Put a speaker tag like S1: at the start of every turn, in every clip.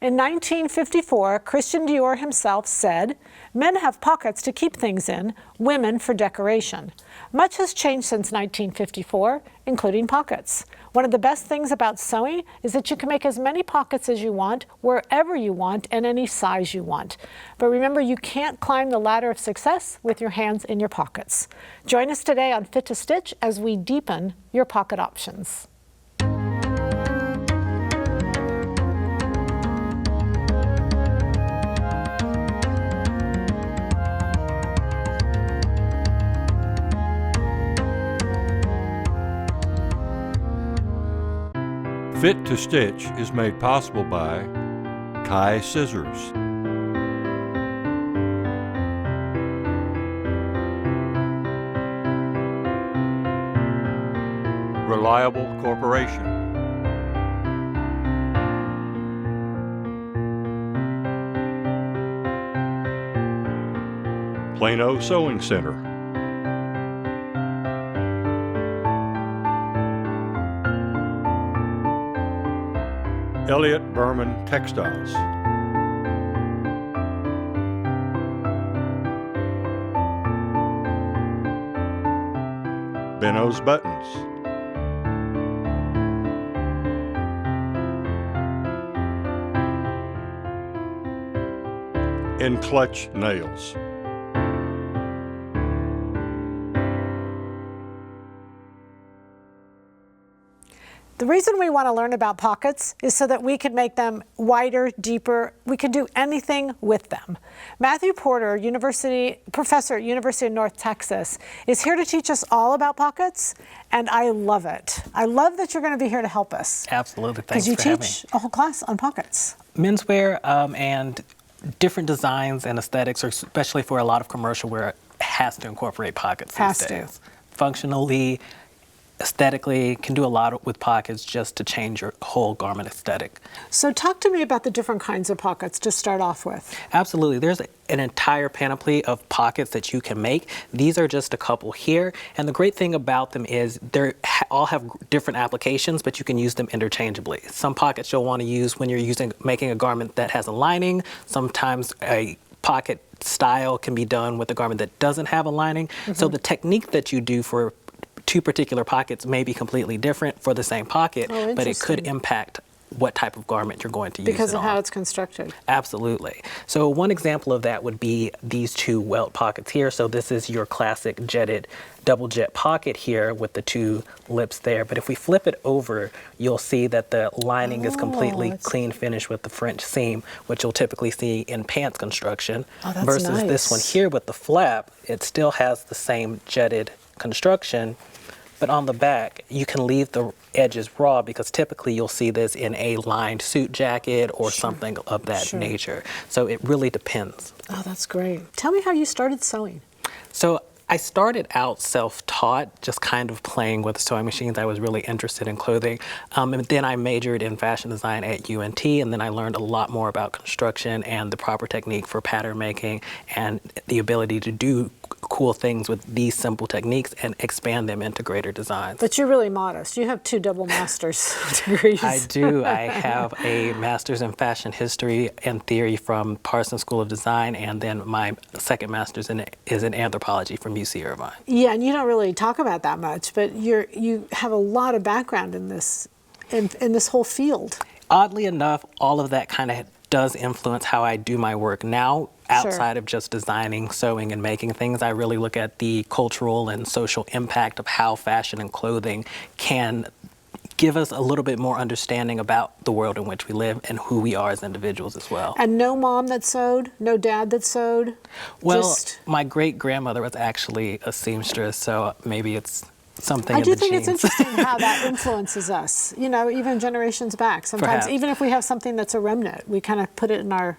S1: In 1954, Christian Dior himself said, "Men have pockets to keep things in, women for decoration." Much has changed since 1954, including pockets. One of the best things about sewing is that you can make as many pockets as you want, wherever you want, and any size you want. But remember, you can't climb the ladder of success with your hands in your pockets. Join us today on Fit to Stitch as we deepen your pocket options.
S2: Fit to Stitch is made possible by Kai Scissors, Reliable Corporation, Plano Sewing Center, Elliott Berman Textiles, Benno's Buttons, and Clutch Nails.
S1: The reason we want to learn about pockets is so that we can make them wider, deeper. We can do anything with them. Matthew Porter, professor at University of North Texas, is here to teach us all about pockets, and I love it. I love that you're going to be here to help us.
S3: Absolutely. Thanks for having me.
S1: Because you teach a whole class on pockets.
S3: Menswear and different designs and aesthetics, especially for a lot of commercial wear, has to incorporate pockets these days. Functionally, aesthetically, can do a lot with pockets just to change your whole garment aesthetic.
S1: So talk to me about the different kinds of pockets to start off with.
S3: Absolutely. There's an entire panoply of pockets that you can make. These are just a couple here. And the great thing about them is they all have different applications, but you can use them interchangeably. Some pockets you'll want to use when you're making a garment that has a lining. Sometimes a pocket style can be done with a garment that doesn't have a lining. So the technique that you do for two particular pockets may be completely different for the same pocket, but it could impact what type of garment you're going to use
S1: because of how it's constructed.
S3: Absolutely. So one example of that would be these two welt pockets here. So this is your classic jetted double jet pocket here with the two lips there. But if we flip it over, you'll see that the lining is completely clean finish with the French seam, which you'll typically see in pants construction. Versus this one here with the flap, it still has the same jetted construction. But on the back, you can leave the edges raw because typically you'll see this in a lined suit jacket or something of that nature. So it really depends.
S1: Oh, that's great. Tell me how you started sewing.
S3: So I started out self-taught, just kind of playing with sewing machines. I was really interested in clothing. And then I majored in fashion design at UNT, and then I learned a lot more about construction and the proper technique for pattern making and the ability to do cool things with these simple techniques and expand them into greater designs.
S1: But you're really modest. You have 2 double master's degrees.
S3: I do. I have a master's in fashion history and theory from Parsons School of Design, and then my second master's is in anthropology from UC Irvine. Yeah,
S1: and you don't really talk about that much, but you have a lot of background in this whole field.
S3: Oddly enough, all of that kind of does influence how I do my work now. Outside of just designing, sewing, and making things, I really look at the cultural and social impact of how fashion and clothing can give us a little bit more understanding about the world in which we live and who we are as individuals as well.
S1: And no mom that sewed? No dad that sewed?
S3: Well, my great-grandmother was actually a seamstress, so maybe it's something in the genes.
S1: I do think it's interesting how that influences us, you know, even generations back. Sometimes, even if we have something that's a remnant, we kind of put it in our...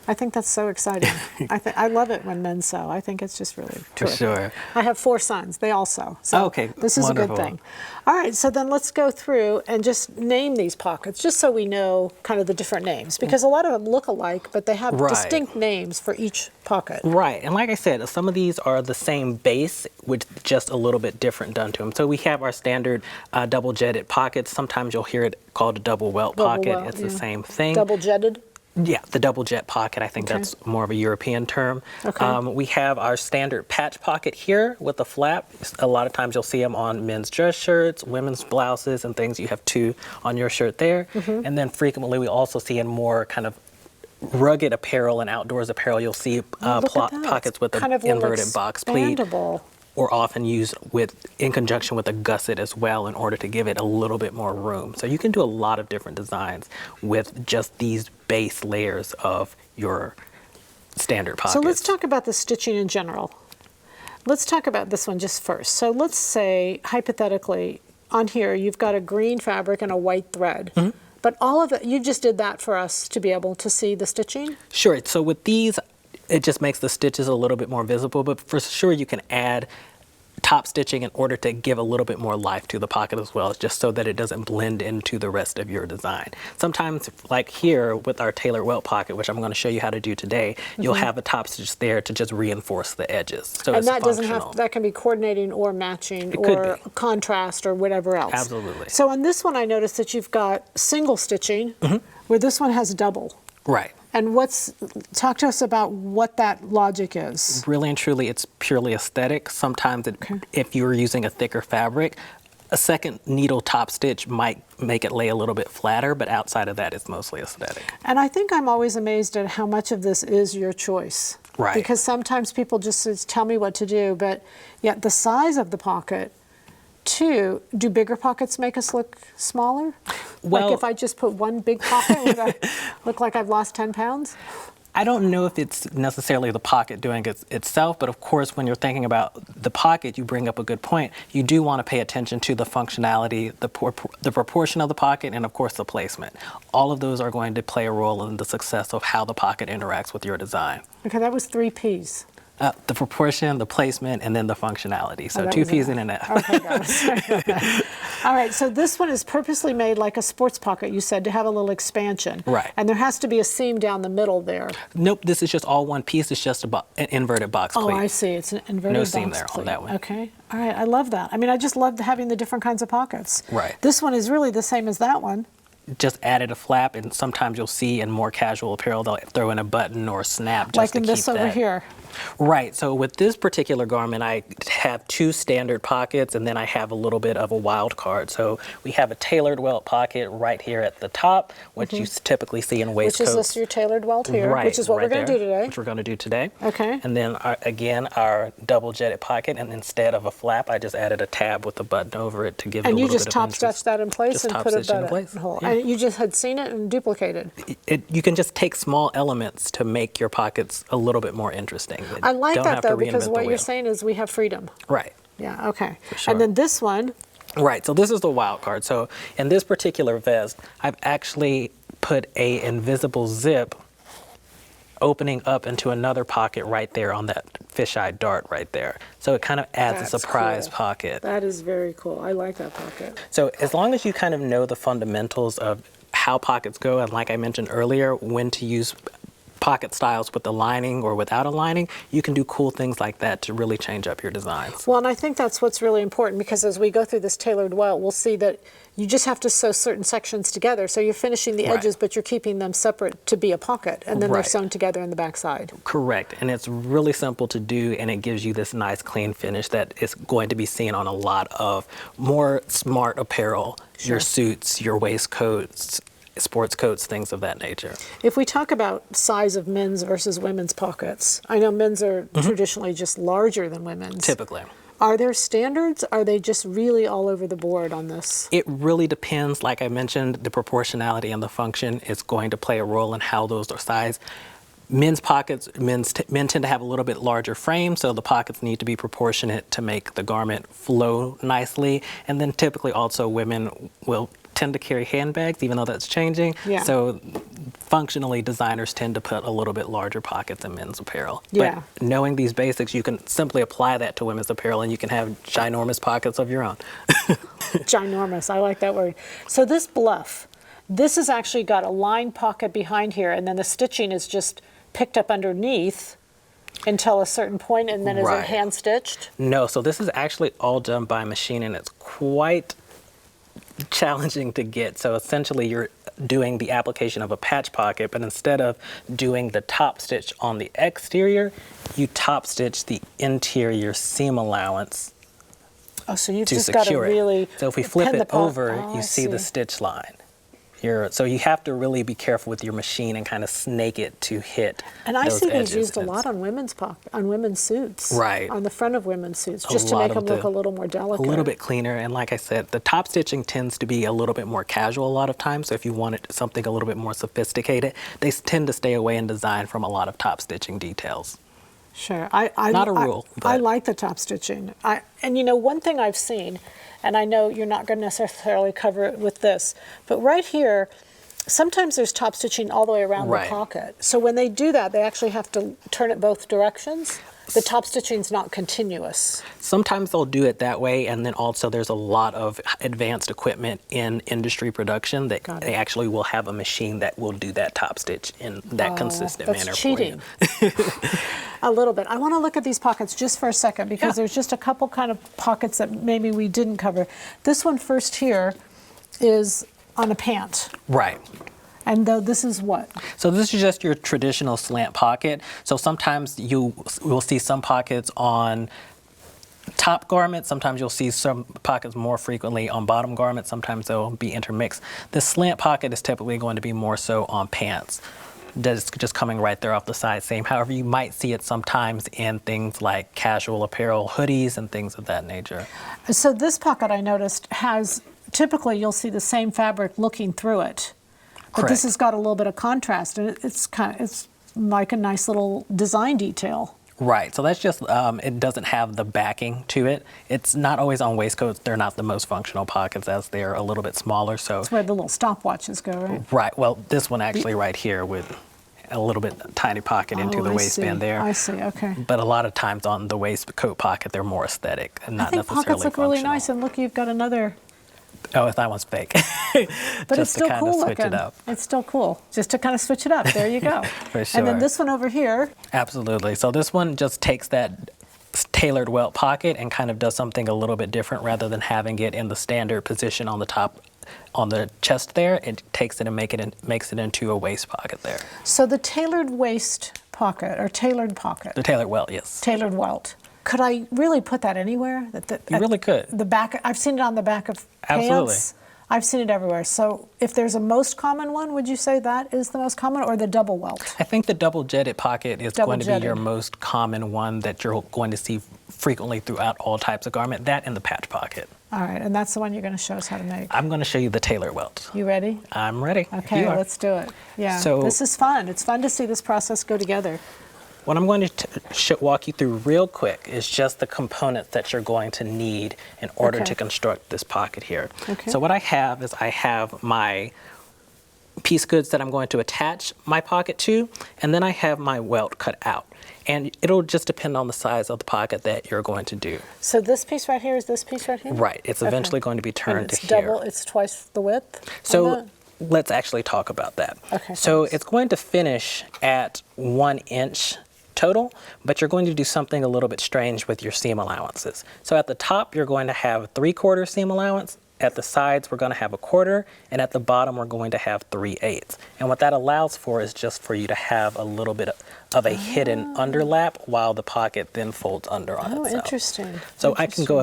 S1: I think that's so exciting. I love it when men sew. I think it's just really terrific.
S3: For sure.
S1: I have 4 sons. They all sew. So this is wonderful. A good thing. All right, so then let's go through and just name these pockets, just so we know kind of the different names. Because a lot of them look alike, but they have distinct names for each pocket.
S3: Right, and like I said, some of these are the same base, with just a little bit different done to them. So we have our standard double jetted pockets. Sometimes you'll hear it called a double welt pocket. It's the same thing.
S1: Double jetted?
S3: Yeah, the double jet pocket. I think
S1: Okay.
S3: that's more of a European term.
S1: Okay.
S3: We have our standard patch pocket here with the flap. A lot of times you'll see them on men's dress shirts, women's blouses, and things. You have two on your shirt there.
S1: Mm-hmm.
S3: And then frequently we also see in more kind of rugged apparel and outdoors apparel, you'll see
S1: Look at that.
S3: pockets with
S1: Kind
S3: an
S1: of a little
S3: inverted box pleat,
S1: expandable.
S3: or often used in conjunction with a gusset as well in order to give it a little bit more room. So you can do a lot of different designs with just these base layers of your standard pockets.
S1: So let's talk about the stitching in general. Let's talk about this one just first. So let's say, hypothetically, on here you've got a green fabric and a white thread.
S3: Mm-hmm.
S1: But all of it, you just did that for us to be able to see the stitching?
S3: Sure. So with these, it just makes the stitches a little bit more visible, but for sure you can add top stitching in order to give a little bit more life to the pocket as well, just so that it doesn't blend into the rest of your design. Sometimes, like here with our tailored welt pocket, which I'm going to show you how to do today, you'll have a top stitch there to just reinforce the edges. So
S1: And
S3: it's
S1: that doesn't
S3: functional.
S1: have, that can be coordinating or matching
S3: It could
S1: or
S3: be.
S1: contrast or whatever else.
S3: Absolutely.
S1: So on this one, I noticed that you've got single stitching, where this one has double.
S3: Right.
S1: And talk to us about what that logic is.
S3: Really and truly, it's purely aesthetic. Sometimes if you're using a thicker fabric, a second needle top stitch might make it lay a little bit flatter, but outside of that, it's mostly aesthetic.
S1: And I think I'm always amazed at how much of this is your choice.
S3: Right.
S1: Because sometimes people just tell me what to do, but yet the size of the pocket, too, do bigger pockets make us look smaller?
S3: Well-
S1: like if I just put one big pocket, would I look like I've lost 10 pounds?
S3: I don't know if it's necessarily the pocket doing it itself, but of course, when you're thinking about the pocket, you bring up a good point. You do want to pay attention to the functionality, the proportion of the pocket, and of course, the placement. All of those are going to play a role in the success of how the pocket interacts with your design.
S1: Okay, that was 3 Ps.
S3: The proportion, the placement, and then the functionality. So
S1: that
S3: 2
S1: was
S3: P's
S1: it.
S3: in and out.
S1: Okay, got it. All right, so this one is purposely made like a sports pocket, you said, to have a little expansion.
S3: Right.
S1: And there has to be a seam down the middle there.
S3: Nope, this is just all one piece. It's just an inverted box
S1: Oh,
S3: pleat.
S1: I see. It's an inverted
S3: No
S1: box
S3: seam there on
S1: pleat.
S3: that one.
S1: Okay. All right. I love that. I mean, I just love having the different kinds of pockets.
S3: Right.
S1: This one is really the same as that one.
S3: Just added a flap, and sometimes you'll see in more casual apparel they'll throw in a button or a snap just
S1: Like
S3: to
S1: in
S3: keep
S1: this over
S3: that.
S1: here.
S3: Right. So with this particular garment, I have 2 standard pockets, and then I have a little bit of a wild card. So we have a tailored welt pocket right here at the top, which you typically see in
S1: Which
S3: waistcoats.
S1: is this your tailored welt here,
S3: Right,
S1: which is what
S3: right
S1: we're going to
S3: there,
S1: do today.
S3: Which we're going to do today.
S1: Okay.
S3: And then again, our double jetted pocket, and instead of a flap, I just added a tab with a button over it to give it a
S1: And you
S3: little
S1: just
S3: bit of
S1: top
S3: interest.
S1: stitched that in place
S3: Just
S1: and
S3: top
S1: put a
S3: stitched in
S1: button
S3: place,
S1: hole.
S3: yeah.
S1: And you just had seen it and duplicated.
S3: You can just take small elements to make your pockets a little bit more interesting. You
S1: I like
S3: don't
S1: that
S3: have to
S1: though, because
S3: reinvent the
S1: what you're
S3: wheel.
S1: saying is we have freedom.
S3: Right.
S1: Yeah, okay.
S3: sure.
S1: And then this one,
S3: Right, so this is the wild card. So in this particular vest, I've actually put a invisible zip opening up into another pocket right there on that fisheye dart right there. So it kind of adds
S1: That's
S3: a surprise
S1: cool.
S3: pocket.
S1: that is very cool. I like that pocket.
S3: So as long as you kind of know the fundamentals of how pockets go, and like I mentioned earlier, when to use pocket styles with a lining or without a lining, you can do cool things like that to really change up your designs.
S1: Well, and I think that's what's really important, because as we go through this tailored welt, we'll see that you just have to sew certain sections together. So you're finishing the
S3: Right.
S1: edges, but you're keeping them separate to be a pocket, and then they're
S3: Right.
S1: sewn together in the back side.
S3: Correct, and it's really simple to do, and it gives you this nice clean finish that is going to be seen on a lot of more smart apparel, your suits, your waistcoats, sports coats, things of that nature.
S1: If we talk about size of men's versus women's pockets, I know men's are traditionally just larger than women's.
S3: Typically.
S1: Are there standards? Are they just really all over the board on this?
S3: It really depends. Like I mentioned, the proportionality and the function is going to play a role in how those are sized. Men's pockets, men tend to have a little bit larger frame, so the pockets need to be proportionate to make the garment flow nicely. And then typically also women will tend to carry handbags, even though that's changing.
S1: Yeah.
S3: So functionally, designers tend to put a little bit larger pockets in men's apparel.
S1: Yeah.
S3: But knowing these basics, you can simply apply that to women's apparel, and you can have ginormous pockets of your own.
S1: Ginormous, I like that word. So this bluff, this has actually got a lined pocket behind here, and then the stitching is just picked up underneath until a certain point, and then is it
S3: Right.
S1: hand stitched?
S3: No, so this is actually all done by machine, and it's quite challenging to get. So essentially, you're doing the application of a patch pocket, but instead of doing the top stitch on the exterior, you top stitch the interior seam allowance
S1: Oh, so you've
S3: to
S1: just got to
S3: secure
S1: really
S3: it. So if we flip
S1: pin the
S3: it
S1: pot-
S3: over,
S1: Oh,
S3: you
S1: I
S3: see the stitch line. So you have to really be careful with your machine and kind of snake it to hit
S1: And I
S3: those
S1: see these
S3: edges.
S1: used a
S3: And
S1: lot on women's suits.
S3: Right.
S1: On the front of women's suits,
S3: A
S1: just to
S3: lot
S1: make
S3: of
S1: them look
S3: the-
S1: a little more delicate.
S3: a little bit cleaner, and like I said, the top stitching tends to be a little bit more casual a lot of times. So if you wanted something a little bit more sophisticated, they tend to stay away in design from a lot of top stitching details.
S1: Sure.
S3: Not a rule,
S1: I
S3: but-
S1: like the top stitching. And you know, one thing I've seen, and I know you're not going to necessarily cover it with this, but right here, sometimes there's top stitching all the way around
S3: Right.
S1: the pocket. So when they do that, they actually have to turn it both directions. The top stitching's not continuous.
S3: Sometimes they'll do it that way, and then also there's a lot of advanced equipment in industry production that
S1: Got it.
S3: they actually will have a machine that will do that top stitch in that consistent
S1: That's
S3: manner
S1: cheating.
S3: for you.
S1: A little bit. I want to look at these pockets just for a second because
S3: Yeah.
S1: there's just a couple kind of pockets that maybe we didn't cover. This one first here is on a pant.
S3: Right.
S1: And though this is what?
S3: So this is just your traditional slant pocket. So sometimes you will see some pockets on top garments. Sometimes you'll see some pockets more frequently on bottom garments. Sometimes they'll be intermixed. The slant pocket is typically going to be more so on pants. That's just coming right there off the side seam. However, you might see it sometimes in things like casual apparel, hoodies, and things of that nature.
S1: So this pocket I noticed has, typically you'll see the same fabric looking through it. But this
S3: Correct.
S1: has got a little bit of contrast and it's like a nice little design detail.
S3: Right, so that's just, it doesn't have the backing to it. It's not always on waistcoats. They're not the most functional pockets as they're a little bit smaller, so.
S1: That's where the little stopwatches go, right?
S3: Right, well, this one actually right here with a little bit tiny pocket into the
S1: I
S3: waistband
S1: see.
S3: there.
S1: I see, okay.
S3: But a lot of times on the waistcoat pocket, they're more aesthetic and
S1: I
S3: not
S1: think
S3: necessarily
S1: pockets look really
S3: functional.
S1: nice, and look, you've got another.
S3: Oh, that one's fake.
S1: But
S3: Just
S1: it's still
S3: to kind
S1: cool
S3: of switch
S1: looking.
S3: it up.
S1: It's still cool, just to kind of switch it up. There you go.
S3: For
S1: And then
S3: sure.
S1: this one over here,
S3: Absolutely. So this one just takes that tailored welt pocket and kind of does something a little bit different rather than having it in the standard position on the top, on the chest there. It takes it and makes it into a waist pocket there.
S1: so the tailored waist pocket, or tailored pocket,
S3: The tailored welt, yes.
S1: tailored welt. Could I really put that anywhere?
S3: You really could.
S1: The back, I've seen it on the back of
S3: Absolutely.
S1: pants. I've seen it everywhere. So if there's a most common one, would you say that is the most common, or the double welt?
S3: I think the double jetted pocket is
S1: Double
S3: going to be your
S1: jetted.
S3: most common one that you're going to see frequently throughout all types of garment. That and the patch pocket.
S1: All right, and that's the one you're going to show us how to make.
S3: I'm going to show you the tailored welt.
S1: You ready?
S3: I'm ready. if
S1: Okay,
S3: you are.
S1: let's do it. Yeah,
S3: So-
S1: this is fun. It's fun to see this process go together.
S3: What I'm going to walk you through real quick is just the components that you're going to need in order
S1: Okay.
S3: to construct this pocket here.
S1: Okay.
S3: So what I have is I have my piece goods that I'm going to attach my pocket to, and then I have my welt cut out. And it'll just depend on the size of the pocket that you're going to do.
S1: So this piece right here is this piece right here?
S3: Right, it's
S1: Okay.
S3: eventually going to be
S1: And
S3: turned
S1: it's
S3: to here.
S1: double, it's twice the width? on
S3: So
S1: that?
S3: let's actually talk about that.
S1: Okay,
S3: So
S1: thanks.
S3: it's going to finish at 1 inch total, but you're going to do something a little bit strange with your seam allowances. So at the top, you're going to have 3/4 seam allowance. At the sides, we're going to have 1/4, and at the bottom, we're going to have 3/8. And what that allows for is just for you to have a little bit of a hidden underlap while the pocket then folds under on
S1: Oh,
S3: itself.
S1: interesting.
S3: So I can go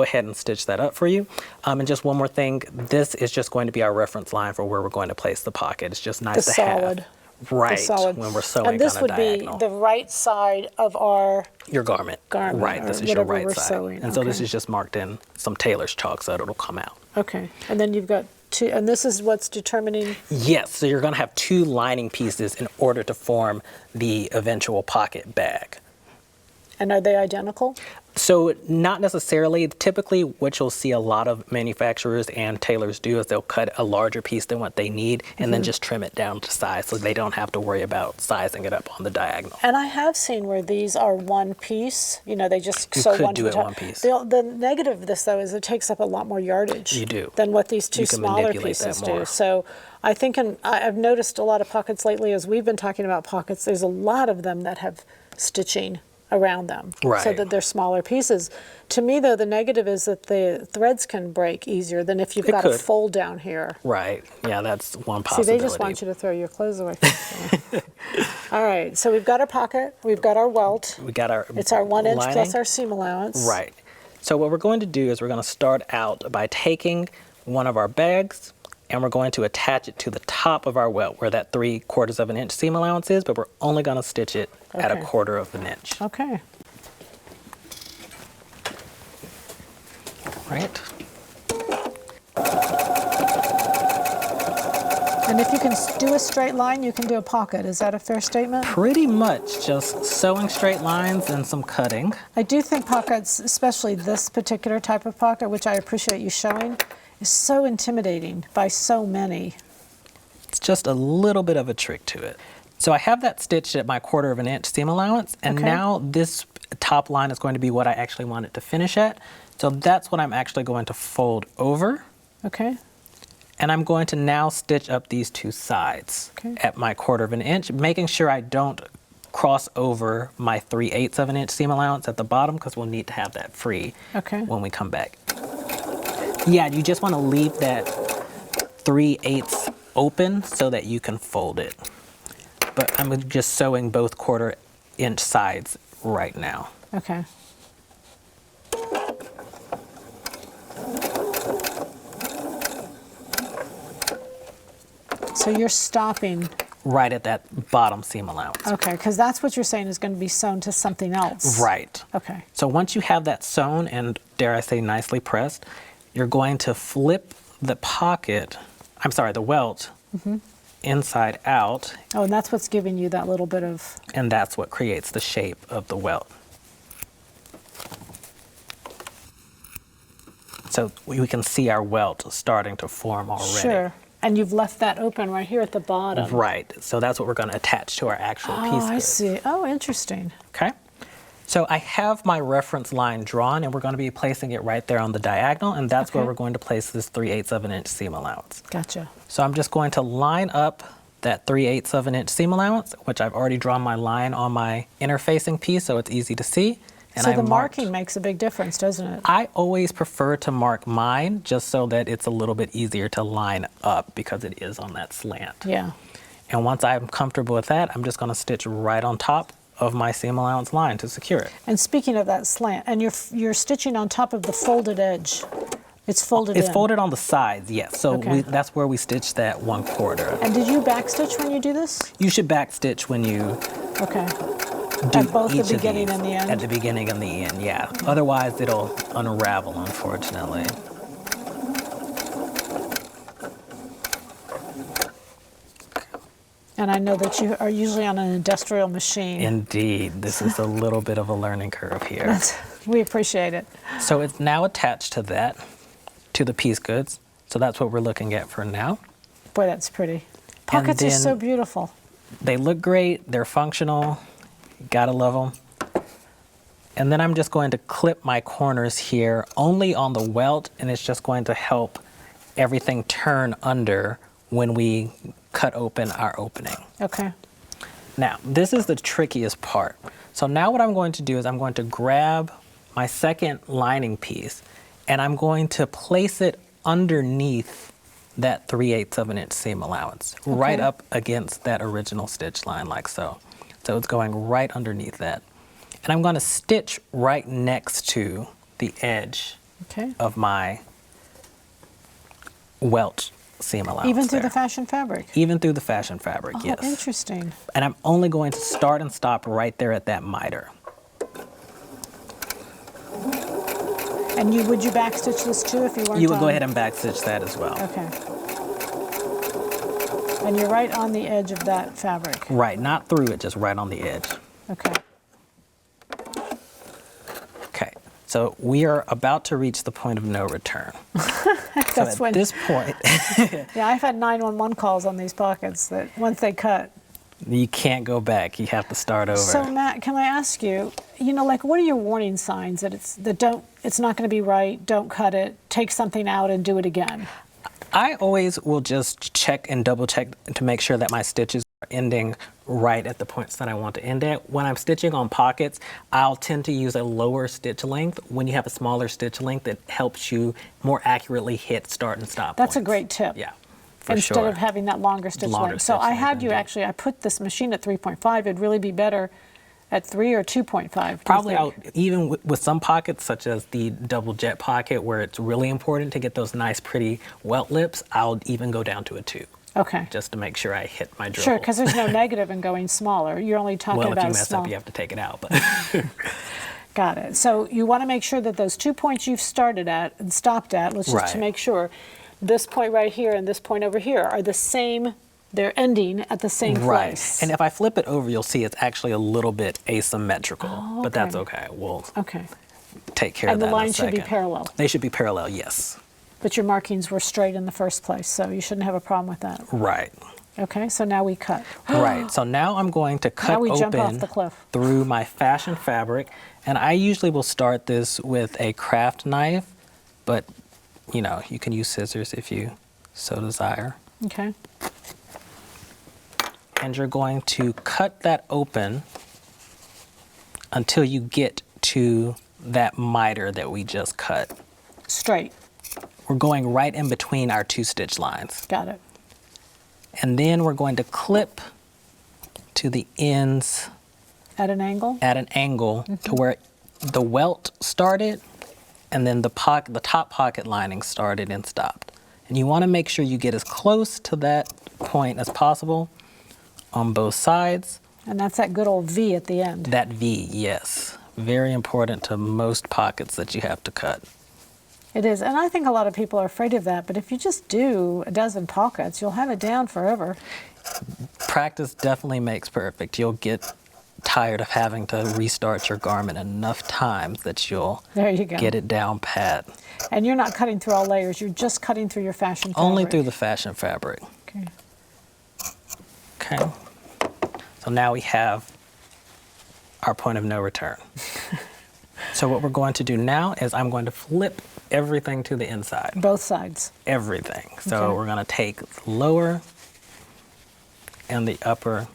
S3: ahead and stitch that up for you. And just one more thing, this is just going to be our reference line for where we're going to place the pocket. It's just nice
S1: The
S3: to have.
S1: solid.
S3: Right,
S1: The solid.
S3: when we're sewing
S1: And this
S3: on a
S1: would
S3: diagonal.
S1: be the right side of our,
S3: Your garment.
S1: garment,
S3: Right,
S1: or
S3: this is your
S1: whatever
S3: right
S1: we're
S3: side.
S1: sewing,
S3: And so this
S1: okay.
S3: is just marked in some tailor's chalk so it'll come out.
S1: okay. And then you've got two, and this is what's determining,
S3: Yes, so you're going to have 2 lining pieces in order to form the eventual pocket bag.
S1: and are they identical?
S3: So not necessarily. Typically, what you'll see a lot of manufacturers and tailors do is they'll cut a larger piece than what they need and then just trim it down to size so they don't have to worry about sizing it up on the diagonal.
S1: And I have seen where these are one piece, you know, they just
S3: You
S1: sew
S3: could
S1: one
S3: do
S1: to
S3: it
S1: the top.
S3: one piece.
S1: The negative of this, though, is it takes up a lot more yardage.
S3: You do.
S1: Than what these two
S3: You can
S1: smaller
S3: manipulate that
S1: pieces
S3: more.
S1: do. So I think, I've noticed a lot of pockets lately, as we've been talking about pockets, there's a lot of them that have stitching around them so
S3: Right.
S1: that they're smaller pieces. To me, though, the negative is that the threads can break easier than if you've got a
S3: could.
S1: fold down here.
S3: Right. Yeah, that's one
S1: See,
S3: possibility.
S1: they just want you to throw your clothes away. All right, so we've got our pocket, we've got our welt.
S3: We got our
S1: It's our 1 inch
S3: lining.
S1: plus our seam allowance.
S3: Right. So what we're going to do is we're going to start out by taking one of our bags and we're going to attach it to the top of our welt where that 3/4 of an inch seam allowance is, but we're only going to stitch it at
S1: Okay.
S3: 1/4 of an inch.
S1: Okay.
S3: Right.
S1: And if you can do a straight line, you can do a pocket. Is that a fair statement?
S3: Pretty much just sewing straight lines and some cutting.
S1: I do think pockets, especially this particular type of pocket, which I appreciate you showing, is so intimidating by so many.
S3: It's just a little bit of a trick to it. So I have that stitched at my 1/4 of an inch seam allowance, and
S1: Okay.
S3: now this top line is going to be what I actually want it to finish at. So that's what I'm actually going to fold over,
S1: Okay.
S3: and I'm going to now stitch up these two sides
S1: Okay.
S3: at my 1/4 of an inch, making sure I don't cross over my 3/8 of an inch seam allowance at the bottom because we'll need to have that free
S1: Okay.
S3: when we come back. Yeah, you just want to leave that 3/8 open so that you can fold it. But I'm just sewing both 1/4 inch sides right now.
S1: Okay. So you're stopping,
S3: Right at that bottom seam allowance.
S1: okay, because that's what you're saying is going to be sewn to something else.
S3: Right.
S1: Okay.
S3: So once you have that sewn and, dare I say, nicely pressed, you're going to flip the pocket, I'm sorry, the welt inside out,
S1: Oh, and that's what's giving you that little bit of,
S3: and that's what creates the shape of the welt. So we can see our welt starting to form already.
S1: sure. And you've left that open right here at the bottom.
S3: Right. So that's what we're going to attach to our actual piece.
S1: Oh, I
S3: good.
S1: see. Oh, interesting.
S3: Okay. So I have my reference line drawn, and we're going to be placing it right there on the diagonal, and that's where
S1: Okay.
S3: we're going to place this 3/8 of an inch seam allowance.
S1: Gotcha.
S3: So I'm just going to line up that 3/8 of an inch seam allowance, which I've already drawn my line on my interfacing piece, so it's easy to see. And
S1: So
S3: I
S1: the
S3: marked-
S1: marking makes a big difference, doesn't it?
S3: I always prefer to mark mine just so that it's a little bit easier to line up because it is on that slant.
S1: Yeah.
S3: And once I'm comfortable with that, I'm just going to stitch right on top of my seam allowance line to secure it.
S1: And speaking of that slant, and you're stitching on top of the folded edge. It's folded
S3: It's
S1: in.
S3: folded on the sides, yes. So
S1: Okay.
S3: that's where we stitch that 1/4.
S1: And did you backstitch when you do this?
S3: You should back stitch when you
S1: Okay.
S3: do
S1: At both the
S3: each of
S1: beginning
S3: these.
S1: and the end?
S3: At the beginning and the end, yeah. Otherwise, it'll unravel, unfortunately.
S1: And I know that you are usually on an industrial machine.
S3: Indeed, this is a little bit of a learning curve here.
S1: We appreciate it.
S3: So it's now attached to that, to the piece goods. So that's what we're looking at for now.
S1: Boy, that's pretty. Pockets are
S3: then-
S1: so beautiful.
S3: They look great, they're functional, gotta love them. And then I'm just going to clip my corners here only on the welt, and it's just going to help everything turn under when we cut open our opening.
S1: Okay.
S3: Now, this is the trickiest part. So now what I'm going to do is I'm going to grab my second lining piece, and I'm going to place it underneath that 3/8 of an inch seam allowance, right
S1: Okay.
S3: up against that original stitch line like so. So it's going right underneath that. And I'm going to stitch right next to the edge
S1: Okay.
S3: of my welt seam allowance.
S1: Even through
S3: there.
S1: the fashion fabric.
S3: Even through the fashion fabric,
S1: Oh,
S3: yes.
S1: interesting.
S3: And I'm only going to start and stop right there at that miter.
S1: And would you backstitch this too if you weren't
S3: You would go
S1: on-
S3: ahead and backstitch that as well.
S1: Okay. And you're right on the edge of that fabric.
S3: Right, not through it, just right on the edge.
S1: Okay.
S3: Okay, so we are about to reach the point of no return. So
S1: That's
S3: at
S1: when,
S3: this point,
S1: yeah, I've had 911 calls on these pockets that once they cut.
S3: you can't go back. You have to start over.
S1: So Matt, can I ask you, like what are your warning signs that it's not going to be right, don't cut it, take something out and do it again?
S3: I always will just check and double check to make sure that my stitches ending right at the points that I want to end at. When I'm stitching on pockets, I'll tend to use a lower stitch length. When you have a smaller stitch length, it helps you more accurately hit start and stop
S1: That's
S3: points.
S1: a great tip.
S3: Yeah, for
S1: Instead
S3: sure.
S1: of having that longer stitch
S3: Longer
S1: length. So
S3: stitch
S1: I
S3: length,
S1: had you
S3: indeed.
S1: actually, I put this machine at 3.5. It'd really be better at 3 or 2.5.
S3: Probably even with some pockets, such as the double jet pocket, where it's really important to get those nice, pretty welt lips, I'll even go down to a 2.
S1: Okay.
S3: Just to make sure I hit my drill.
S1: Sure, because there's no negative in going smaller. You're only talking
S3: well,
S1: about
S3: if you
S1: a
S3: mess
S1: small.
S3: up, you have to take it out. But
S1: Got it. So you want to make sure that those 2 points you've started at and stopped at, let's just to
S3: Right.
S1: make sure, this point right here and this point over here are the same, they're ending at the same
S3: right.
S1: place.
S3: And if I flip it over, you'll see it's actually a little bit asymmetrical.
S1: Oh,
S3: but that's
S1: okay.
S3: okay. We'll
S1: Okay.
S3: take care of
S1: And
S3: that
S1: the
S3: in a
S1: lines should be
S3: second.
S1: parallel.
S3: They should be parallel, yes.
S1: But your markings were straight in the first place, so you shouldn't have a problem with that.
S3: Right.
S1: Okay, so now we cut.
S3: Right. So now I'm going to cut
S1: we jump off
S3: open
S1: the cliff.
S3: through my fashion fabric. And I usually will start this with a craft knife, but you know, you can use scissors if you so desire.
S1: Okay.
S3: And you're going to cut that open until you get to that miter that we just cut.
S1: Straight.
S3: We're going right in between our 2 stitch lines.
S1: Got it.
S3: And then we're going to clip to the ends
S1: At an angle?
S3: at an angle to where the welt started and then the top pocket lining started and stopped. And you want to make sure you get as close to that point as possible on both sides.
S1: And that's that good old V at the end.
S3: That V, yes. Very important to most pockets that you have to cut.
S1: It is, and I think a lot of people are afraid of that, but if you just do a dozen pockets, you'll have it down forever.
S3: Practice definitely makes perfect. You'll get tired of having to restart your garment enough times that you'll
S1: There you go.
S3: get it down pat.
S1: And you're not cutting through all layers, you're just cutting through your fashion fabric.
S3: Only through the fashion fabric.
S1: Okay.
S3: Okay. So now we have our point of no return. So what we're going to do now is I'm going to flip everything to the inside.
S1: Both sides.
S3: Everything. So
S1: Okay.
S3: we're going to take the lower and the upper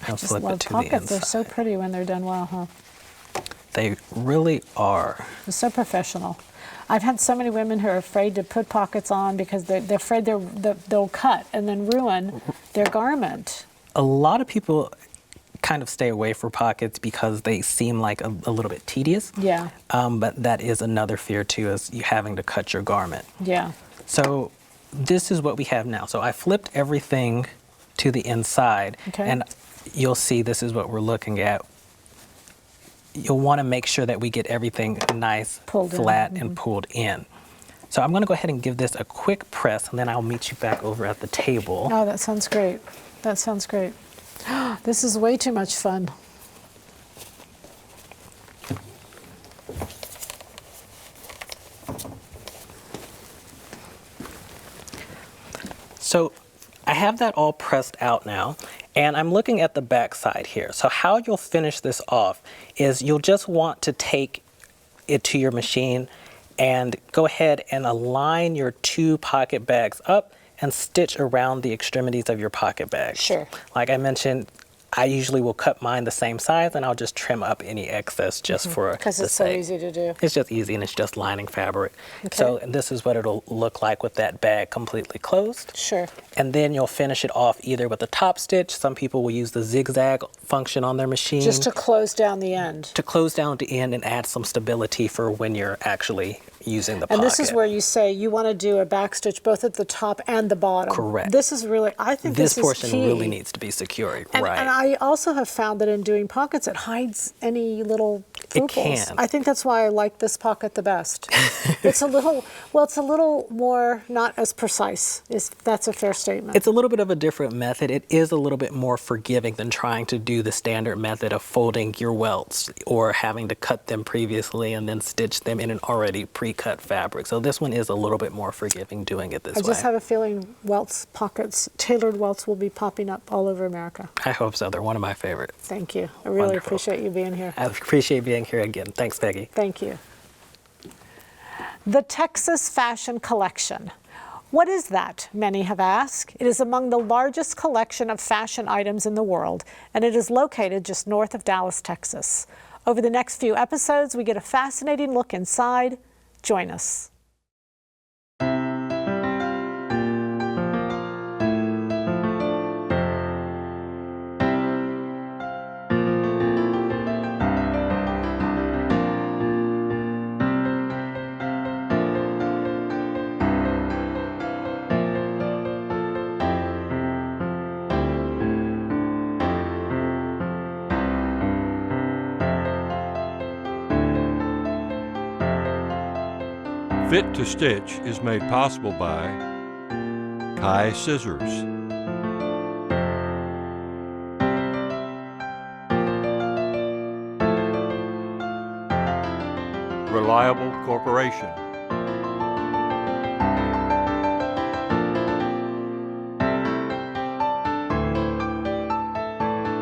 S3: and
S1: Just
S3: flip
S1: love
S3: it to the
S1: pockets.
S3: inside.
S1: They're so pretty when they're done well, huh?
S3: They really are.
S1: They're so professional. I've had so many women who are afraid to put pockets on because they're afraid they'll cut and then ruin their garment.
S3: A lot of people kind of stay away from pockets because they seem like a little bit tedious.
S1: Yeah,
S3: But that is another fear too, is you having to cut your garment.
S1: yeah.
S3: So this is what we have now. So I flipped everything to the inside,
S1: Okay.
S3: and you'll see this is what we're looking at. You'll want to make sure that we get everything nice,
S1: Pulled in,
S3: flat, and pulled in. So I'm going to go ahead and give this a quick press, and then I'll meet you back over at the table.
S1: Oh, that sounds great. That sounds great. This is way too much fun.
S3: So I have that all pressed out now, and I'm looking at the back side here. So how you'll finish this off is you'll just want to take it to your machine and go ahead and align your 2 pocket bags up and stitch around the extremities of your pocket bags.
S1: Sure.
S3: Like I mentioned, I usually will cut mine the same size, and I'll just trim up any excess just for
S1: Because
S3: the
S1: it's so
S3: sake.
S1: easy to do.
S3: It's just easy, and it's just lining fabric.
S1: Okay.
S3: So and this is what it'll look like with that bag completely closed.
S1: Sure.
S3: And then you'll finish it off either with a top stitch. Some people will use the zigzag function on their machine
S1: Just to close down the end.
S3: to close down the end and add some stability for when you're actually using the pocket.
S1: And this is where you say you want to do a back stitch both at the top and the bottom.
S3: Correct.
S1: This is really, I think
S3: this
S1: this
S3: portion
S1: is key.
S3: really needs to be secure,
S1: And,
S3: right?
S1: and I also have found that in doing pockets, it hides any little
S3: It
S1: fooples.
S3: can.
S1: I think that's why I like this pocket the best. It's a little more not as precise. That's a fair statement.
S3: It's a little bit of a different method. It is a little bit more forgiving than trying to do the standard method of folding your welts or having to cut them previously and then stitch them in an already pre-cut fabric. So this one is a little bit more forgiving doing it this way.
S1: I just have a feeling welts, pockets, tailored welts will be popping up all over America.
S3: I hope so. They're one of my favorites.
S1: Thank you. I really
S3: Wonderful.
S1: appreciate you being here.
S3: I appreciate being here again. Thanks, Peggy.
S1: Thank you. The Texas Fashion Collection. What is that? Many have asked. It is among the largest collection of fashion items in the world, and it is located just north of Dallas, Texas. Over the next few episodes, we get a fascinating look inside. Join us.
S2: Fit to Stitch is made possible by Kai Scissors, Reliable Corporation,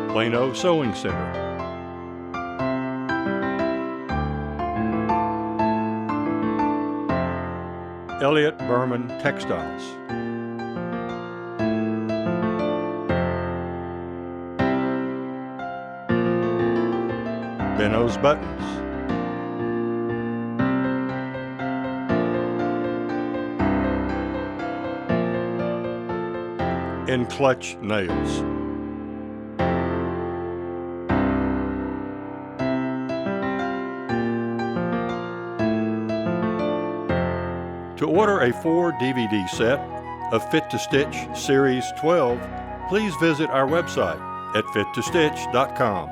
S2: Plano Sewing Center, Elliott Berman Textiles, Benno's Buttons, and Clutch Nails. To order a 4-DVD set of Fit to Stitch Series 12, please visit our website at fittostitch.com.